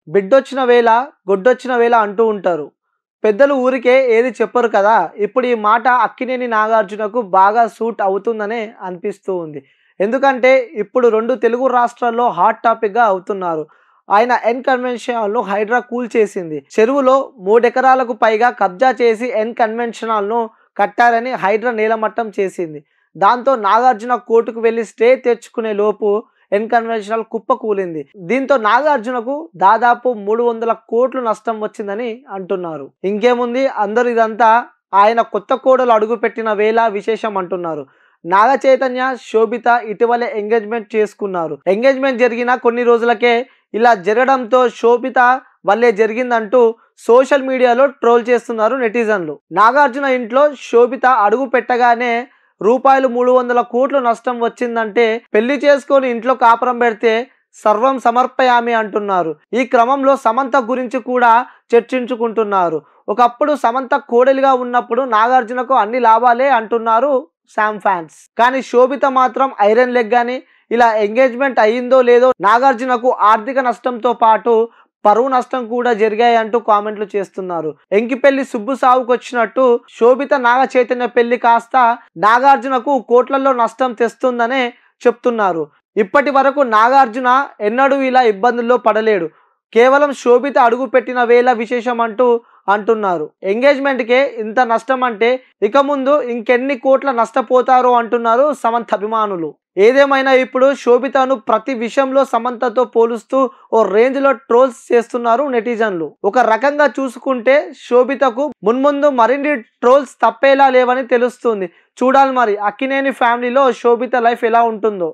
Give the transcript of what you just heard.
బిడ్డొచ్చిన వేళ గొడ్డొచ్చిన వేళ అంటూ ఉంటారు. పెద్దలు ఊరికే ఏది చెప్పరు కదా! ఇప్పుడు ఈ మాట అక్కినేని నాగార్జునకు బాగా సూట్ అవుతుందనే అనిపిస్తూ ఉంది. ఎందుకంటే ఇప్పుడు 2 తెలుగు రాష్ట్రాల్లో హాట్ టాపిక్‌గా అవుతున్నారు. ఆయన ఎన్ కన్వెన్షన్ హాల్‌ను హైడ్రా కూల్చేసింది. చెరువులో 3 ఎకరాలకు పైగా కబ్జా చేసి ఎన్ కన్వెన్షన్ హాల్‌ను కట్టారని హైడ్రా నేలమట్టం చేసింది. దాంతో నాగార్జున కోర్టుకు వెళ్లి స్టే తెచ్చుకునే లోపు ఎన్ కన్వెన్షనల్ కుప్పకూలింది. దీంతో నాగార్జునకు దాదాపు 300 కోట్లు నష్టం వచ్చిందని అంటున్నారు. ఇంకేముంది అందరూ ఇదంతా ఆయన కొత్త కోడలు అడుగుపెట్టిన వేళ విశేషం అంటున్నారు. నాగ చైతన్య, శోభిత ఇటీవలే ఎంగేజ్మెంట్ చేసుకున్నారు. ఎంగేజ్మెంట్ జరిగిన కొన్ని రోజులకే ఇలా జరగడంతో శోభిత వల్లే జరిగిందంటూ సోషల్ మీడియాలో ట్రోల్ చేస్తున్నారు నెటిజన్లు. నాగార్జున ఇంట్లో శోభిత అడుగు పెట్టగానే రూపాయలు 300 కోట్లు నష్టం వచ్చిందంటే పెళ్లి చేసుకొని ఇంట్లో కాపురం పెడితే సర్వం సమర్పయామి అంటున్నారు. ఈ క్రమంలో సమంత గురించి కూడా చర్చించుకుంటున్నారు. ఒకప్పుడు సమంత కోడలిగా ఉన్నప్పుడు నాగార్జునకు అన్ని లాభాలే అంటున్నారు శామ్ ఫ్యాన్స్. కానీ శోభిత మాత్రం ఐరన్ లెగ్ అని ఇలా ఎంగేజ్మెంట్ అయ్యిందో లేదో నాగార్జునకు ఆర్థిక నష్టంతో పాటు పరువు నష్టం కూడా జరిగాయంటూ కామెంట్లు చేస్తున్నారు. ఎంకి పెళ్లి సుబ్బు సావుకొచ్చినట్టు శోభిత నాగ చైతన్య పెళ్లి కాస్త నాగార్జునకు కోట్లలో నష్టం తెస్తుందనే చెప్తున్నారు. ఇప్పటి వరకు నాగార్జున ఎన్నడూ ఇలా ఇబ్బందుల్లో పడలేడు. కేవలం శోభిత అడుగు పెట్టిన వేళ విశేషం అంటున్నారు. ఎంగేజ్మెంట్కే ఇంత నష్టం అంటే ఇక ముందు ఇంకెన్ని కోట్ల నష్టపోతారో అంటున్నారు సమంత అభిమానులు. ఏదేమైనా ఇప్పుడు శోభితను ప్రతి విషయంలో సమంతతో పోలుస్తూ ఓ రేంజ్లో ట్రోల్స్ చేస్తున్నారు నెటిజన్లు. ఒక రకంగా చూసుకుంటే శోభితకు మున్ముందు మరిన్ని ట్రోల్స్ తప్పేలా లేవని తెలుస్తుంది. చూడాలి మరి అక్కినేని ఫ్యామిలీలో శోభిత లైఫ్ ఎలా ఉంటుందో.